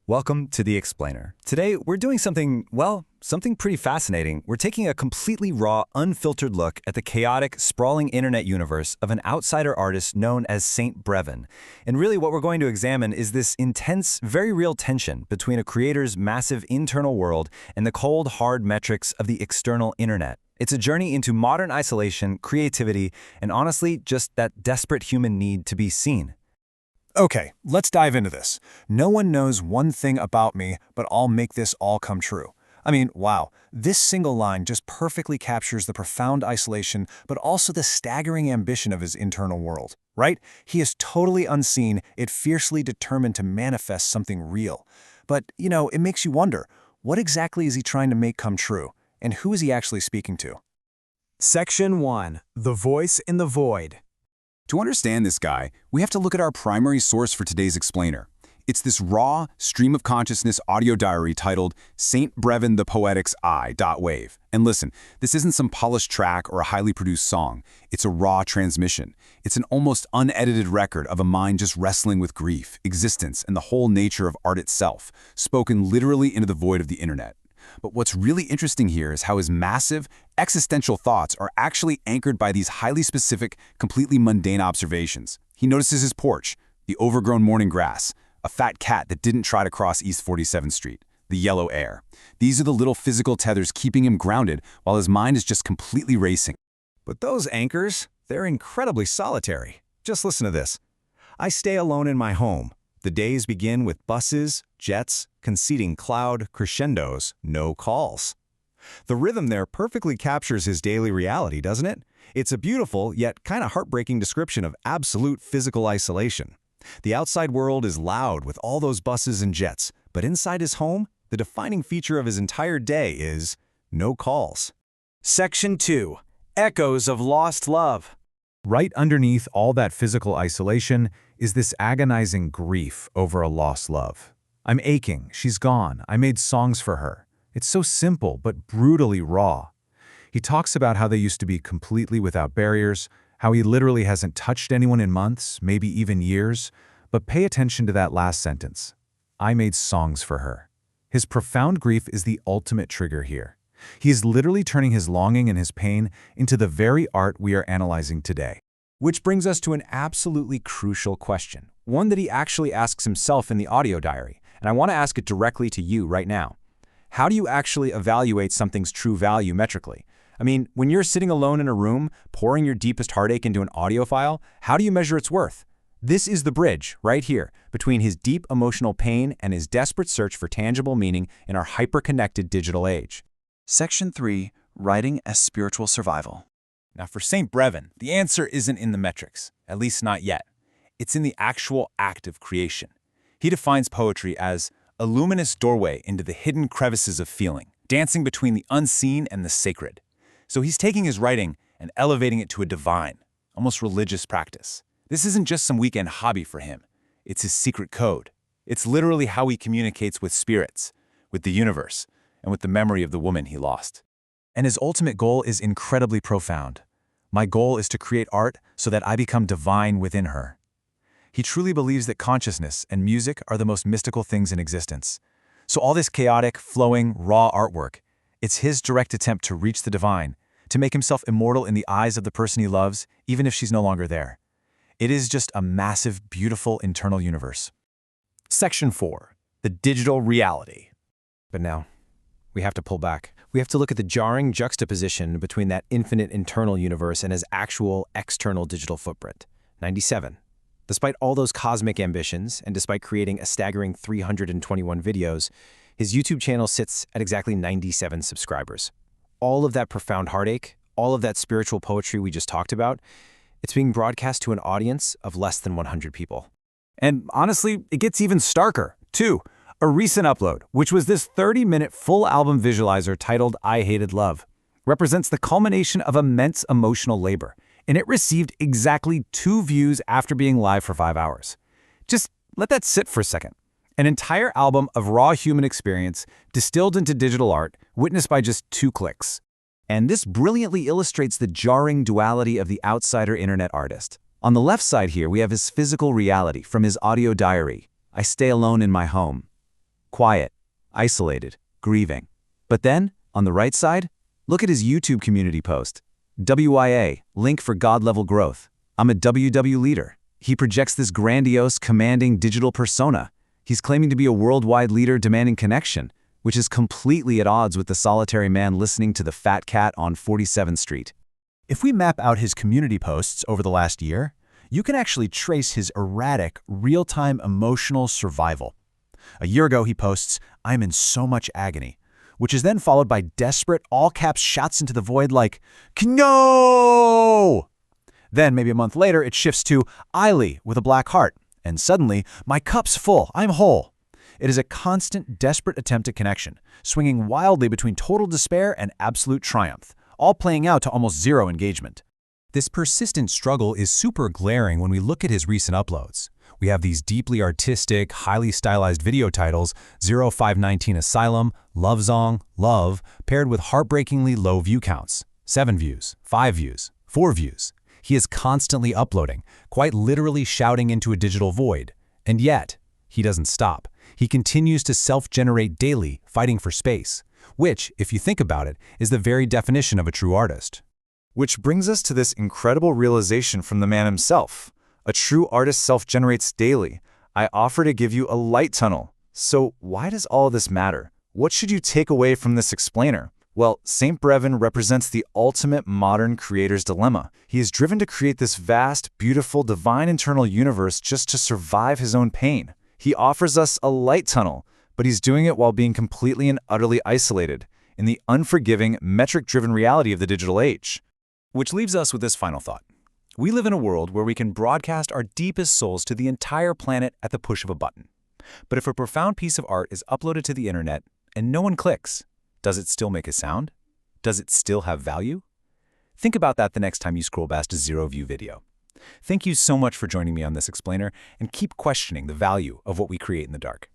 Welcome to The Explainer. Today, we're doing something pretty fascinating. We're taking a completely raw, unfiltered look at the chaotic, sprawling internet universe of an outsider artist known as Saint Breven. And really what we're going to examine is this intense, very real tension between a creator's massive internal world and the cold, hard metrics of the external internet. It's a journey into modern isolation, creativity, and honestly, just that desperate human need to be seen. Okay, let's dive into this. No one knows one thing about me, but I'll make this all come true. I mean, wow, this single line just perfectly captures the profound isolation, but also the staggering ambition of his internal world, right? He is totally unseen, yet fiercely determined to manifest something real. But, it makes you wonder, what exactly is he trying to make come true? And who is he actually speaking to? Section 1. The Voice in the Void. To understand this guy, we have to look at our primary source for today's explainer. It's this raw, stream-of-consciousness audio diary titled Saint Breven the Poetic's 𝔟𝔯𝔢𝔫. And listen, this isn't some polished track or a highly produced song. It's a raw transmission. It's an almost unedited record of a mind just wrestling with grief, existence, and the whole nature of art itself, spoken literally into the void of the internet. But what's really interesting here is how his massive, existential thoughts are actually anchored by these highly specific, completely mundane observations. He notices his porch, the overgrown morning grass, a fat cat that didn't try to cross East 47th Street, the yellow air. These are the little physical tethers keeping him grounded while his mind is just completely racing. But those anchors, they're incredibly solitary. Just listen to this. I stay alone in my home. The days begin with buses, jets, conceding cloud crescendos, no calls. The rhythm there perfectly captures his daily reality, doesn't it? It's a beautiful, yet kind of heartbreaking description of absolute physical isolation. The outside world is loud with all those buses and jets, but inside his home, the defining feature of his entire day is no calls. Section 2. Echoes of Lost Love. Right underneath all that physical isolation is this agonizing grief over a lost love. I'm aching, she's gone, I made songs for her. It's so simple, but brutally raw. He talks about how they used to be completely without barriers, how he literally hasn't touched anyone in months, maybe even years. But pay attention to that last sentence. I made songs for her. His profound grief is the ultimate trigger here. He is literally turning his longing and his pain into the very art we are analyzing today. Which brings us to an absolutely crucial question, one that he actually asks himself in the audio diary, and I want to ask it directly to you right now. How do you actually evaluate something's true value metrically? I mean, when you're sitting alone in a room, pouring your deepest heartache into an audio file, how do you measure its worth? This is the bridge, right here, between his deep emotional pain and his desperate search for tangible meaning in our hyper-connected digital age. Section 3. Writing as Spiritual Survival. Now for Saint Breven, the answer isn't in the metrics, at least not yet. It's in the actual act of creation. He defines poetry as a luminous doorway into the hidden crevices of feeling, dancing between the unseen and the sacred. So he's taking his writing and elevating it to a divine, almost religious practice. This isn't just some weekend hobby for him. It's his secret code. It's literally how he communicates with spirits, with the universe, and with the memory of the woman he lost. And his ultimate goal is incredibly profound. My goal is to create art so that I become divine within her. He truly believes that consciousness and music are the most mystical things in existence. So all this chaotic, flowing, raw artwork, it's his direct attempt to reach the divine, to make himself immortal in the eyes of the person he loves, even if she's no longer there. It is just a massive, beautiful internal universe. Section 4. The Digital Reality. But now, we have to pull back. We have to look at the jarring juxtaposition between that infinite internal universe and his actual external digital footprint. 97. Despite all those cosmic ambitions, and despite creating a staggering 321 videos, his YouTube channel sits at exactly 97 subscribers. All of that profound heartache, all of that spiritual poetry we just talked about, it's being broadcast to an audience of less than 100 people. And honestly, it gets even starker, too. A recent upload, which was this 30-minute full album visualizer titled I Hated Love, represents the culmination of immense emotional labor, and it received exactly 2 views after being live for 5 hours. Just let that sit for a second. An entire album of raw human experience distilled into digital art, witnessed by just 2 clicks. And this brilliantly illustrates the jarring duality of the outsider internet artist. On the left side here, we have his physical reality from his audio diary. I stay alone in my home. quiet, isolated, grieving. But then, on the right side, look at his YouTube community post. WIA, link for God-level growth. I'm a WW leader. He projects this grandiose, commanding digital persona. He's claiming to be a worldwide leader demanding connection, which is completely at odds with the solitary man listening to the fat cat on 47th Street. If we map out his community posts over the last year, you can actually trace his erratic, real-time emotional survival. A year ago, he posts, "I'm in so much agony," which is then followed by desperate, all-caps shouts into the void like, "No!" Then, maybe a month later, it shifts to "Eily" with a black heart, and suddenly, "My cup's full, I'm whole." It is a constant, desperate attempt at connection, swinging wildly between total despair and absolute triumph, all playing out to almost zero engagement. This persistent struggle is super glaring when we look at his recent uploads. We have these deeply artistic, highly stylized video titles, 𝔬𝔢𝔢𝔫𝔢𝔫, 𝔬𝔢𝔢𝔢𝔫, paired with heartbreakingly low view counts. 7 views, 5 views, 4 views. He is constantly uploading, quite literally shouting into a digital void. And yet, he doesn't stop. He continues to self-generate daily, fighting for space, which, if you think about it, is the very definition of a true artist. Which brings us to this incredible realization from the man himself. A true artist self-generates daily. I offer to give you a light tunnel. So why does all of this matter? What should you take away from this explainer? Well, St. Breven represents the ultimate modern creator's dilemma. He is driven to create this vast, beautiful, divine internal universe just to survive his own pain. He offers us a light tunnel, but he's doing it while being completely and utterly isolated in the unforgiving, metric-driven reality of the digital age. Which leaves us with this final thought. We live in a world where we can broadcast our deepest souls to the entire planet at the push of a button. But if a profound piece of art is uploaded to the internet and no one clicks, does it still make a sound? Does it still have value? Think about that the next time you scroll past a zero-view video. Thank you so much for joining me on this explainer, and keep questioning the value of what we create in the dark.